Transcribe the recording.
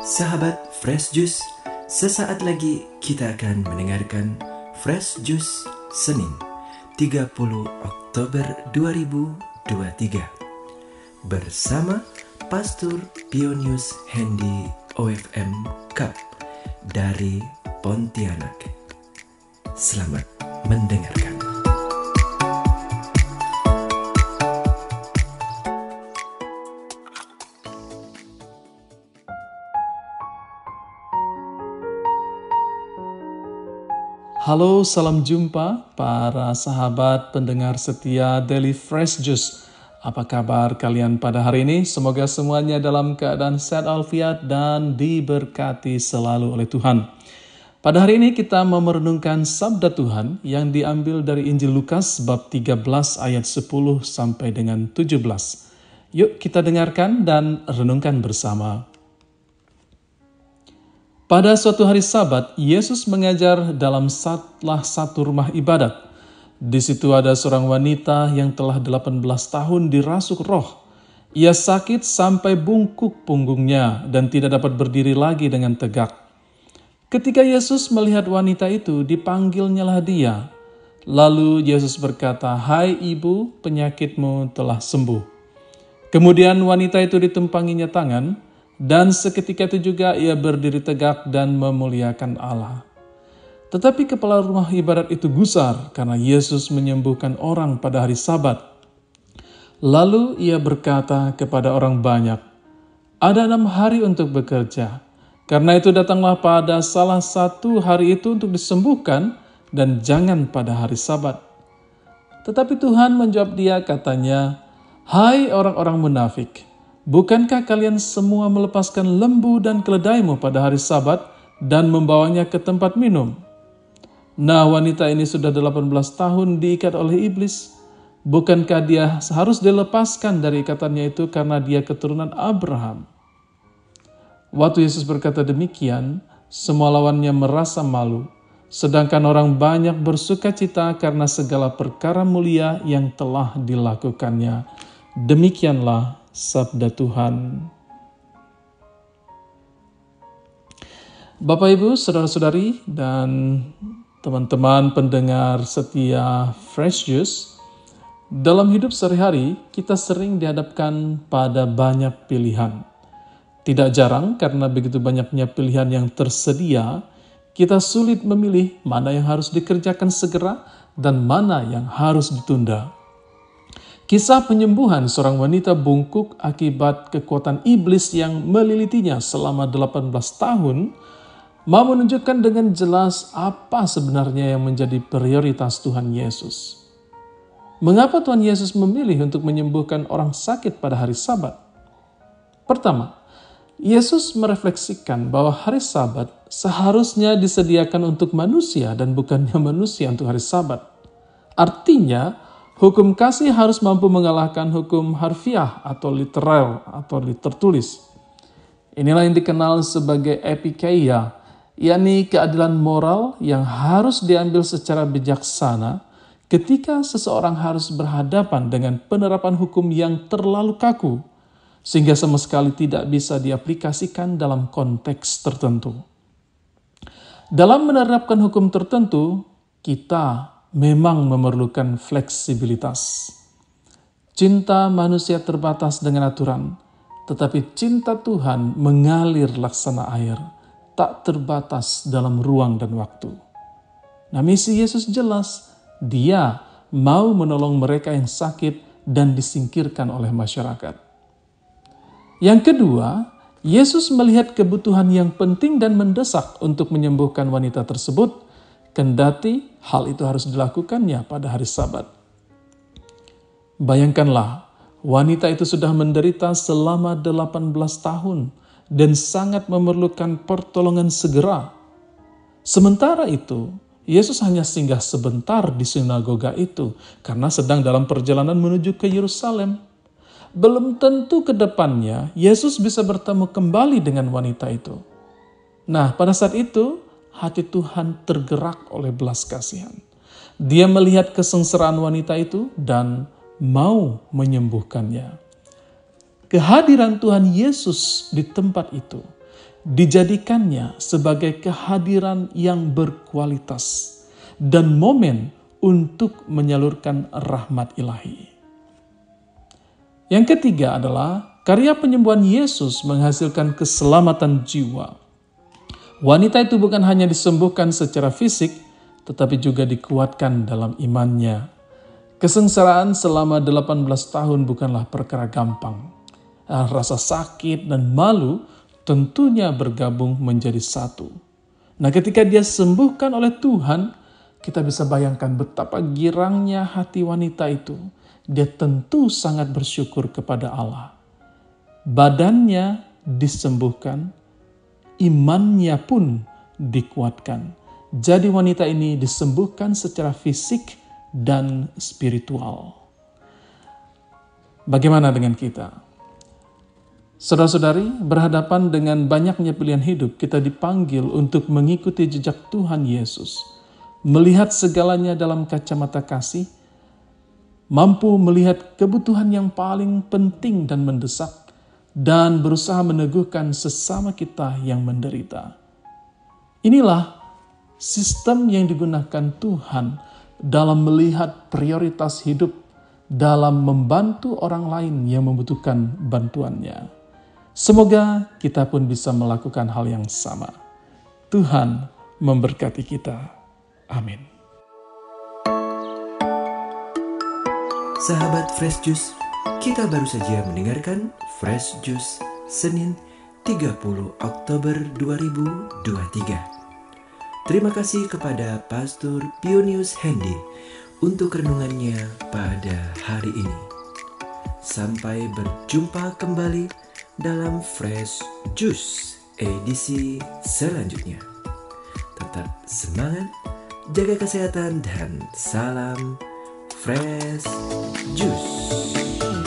Sahabat Fresh Juice, sesaat lagi kita akan mendengarkan Fresh Juice Senin 30 Oktober 2023 bersama Pastor Pionius Hendy OFM Cup dari Pontianak. Selamat mendengarkan. Halo, salam jumpa para sahabat pendengar setia Daily Fresh Juice. Apa kabar kalian pada hari ini? Semoga semuanya dalam keadaan sehat walafiat dan diberkati selalu oleh Tuhan. Pada hari ini kita mau merenungkan sabda Tuhan yang diambil dari Injil Lukas bab 13 ayat 10 sampai dengan 17. Yuk kita dengarkan dan renungkan bersama. Pada suatu hari Sabat, Yesus mengajar dalam salah satu rumah ibadat. Di situ ada seorang wanita yang telah 18 tahun dirasuk roh. Ia sakit sampai bungkuk punggungnya dan tidak dapat berdiri lagi dengan tegak. Ketika Yesus melihat wanita itu, dipanggilnyalah dia. Lalu Yesus berkata, "Hai ibu, penyakitmu telah sembuh." Kemudian wanita itu ditumpanginya tangan, dan seketika itu juga ia berdiri tegak dan memuliakan Allah. Tetapi kepala rumah ibadat itu gusar karena Yesus menyembuhkan orang pada hari Sabat. Lalu ia berkata kepada orang banyak, "Ada 6 hari untuk bekerja. Karena itu datanglah pada salah satu hari itu untuk disembuhkan dan jangan pada hari Sabat." Tetapi Tuhan menjawab dia katanya, "Hai orang-orang munafik, bukankah kalian semua melepaskan lembu dan keledaimu pada hari Sabat dan membawanya ke tempat minum? Nah, wanita ini sudah 18 tahun diikat oleh iblis. Bukankah dia harus dilepaskan dari ikatannya itu karena dia keturunan Abraham?" Waktu Yesus berkata demikian, semua lawannya merasa malu, sedangkan orang banyak bersukacita karena segala perkara mulia yang telah dilakukannya. Demikianlah sabda Tuhan. Bapak, Ibu, saudara-saudari, dan teman-teman pendengar setia Fresh Juice, dalam hidup sehari-hari kita sering dihadapkan pada banyak pilihan. Tidak jarang karena begitu banyaknya pilihan yang tersedia, kita sulit memilih mana yang harus dikerjakan segera dan mana yang harus ditunda. Kisah penyembuhan seorang wanita bungkuk akibat kekuatan iblis yang melilitinya selama 18 tahun mau menunjukkan dengan jelas apa sebenarnya yang menjadi prioritas Tuhan Yesus. Mengapa Tuhan Yesus memilih untuk menyembuhkan orang sakit pada hari Sabat? Pertama, Yesus merefleksikan bahwa hari Sabat seharusnya disediakan untuk manusia dan bukannya manusia untuk hari Sabat. Artinya, hukum kasih harus mampu mengalahkan hukum harfiah atau literal atau tertulis. Inilah yang dikenal sebagai epikeia, yakni keadilan moral yang harus diambil secara bijaksana ketika seseorang harus berhadapan dengan penerapan hukum yang terlalu kaku, sehingga sama sekali tidak bisa diaplikasikan dalam konteks tertentu. Dalam menerapkan hukum tertentu, kita memang memerlukan fleksibilitas. Cinta manusia terbatas dengan aturan, tetapi cinta Tuhan mengalir laksana air, tak terbatas dalam ruang dan waktu. Nah, misi Yesus jelas, Dia mau menolong mereka yang sakit dan disingkirkan oleh masyarakat. Yang kedua, Yesus melihat kebutuhan yang penting dan mendesak untuk menyembuhkan wanita tersebut, kendati hal itu harus dilakukannya pada hari Sabat. Bayangkanlah, wanita itu sudah menderita selama 18 tahun dan sangat memerlukan pertolongan segera. Sementara itu, Yesus hanya singgah sebentar di sinagoga itu karena sedang dalam perjalanan menuju ke Yerusalem. Belum tentu ke depannya Yesus bisa bertemu kembali dengan wanita itu. Nah, pada saat itu, hati Tuhan tergerak oleh belas kasihan. Dia melihat kesengsaraan wanita itu dan mau menyembuhkannya. Kehadiran Tuhan Yesus di tempat itu dijadikannya sebagai kehadiran yang berkualitas dan momen untuk menyalurkan rahmat ilahi. Yang ketiga adalah karya penyembuhan Yesus menghasilkan keselamatan jiwa. Wanita itu bukan hanya disembuhkan secara fisik, tetapi juga dikuatkan dalam imannya. Kesengsaraan selama 18 tahun bukanlah perkara gampang. Rasa sakit dan malu tentunya bergabung menjadi satu. Nah, ketika dia sembuhkan oleh Tuhan, kita bisa bayangkan betapa girangnya hati wanita itu. Dia tentu sangat bersyukur kepada Allah. Badannya disembuhkan, imannya pun dikuatkan. Jadi wanita ini disembuhkan secara fisik dan spiritual. Bagaimana dengan kita? Saudara-saudari, berhadapan dengan banyaknya pilihan hidup, kita dipanggil untuk mengikuti jejak Tuhan Yesus. Melihat segalanya dalam kacamata kasih, mampu melihat kebutuhan yang paling penting dan mendesak, dan berusaha meneguhkan sesama kita yang menderita. Inilah sistem yang digunakan Tuhan dalam melihat prioritas hidup, dalam membantu orang lain yang membutuhkan bantuannya. Semoga kita pun bisa melakukan hal yang sama. Tuhan memberkati kita. Amin. Sahabat Fresh Juice, kita baru saja mendengarkan Fresh Juice Senin 30 Oktober 2023. Terima kasih kepada Pastor Pionius Hendy untuk renungannya pada hari ini. Sampai berjumpa kembali dalam Fresh Juice edisi selanjutnya. Tetap semangat, jaga kesehatan, dan salam Fresh Juice.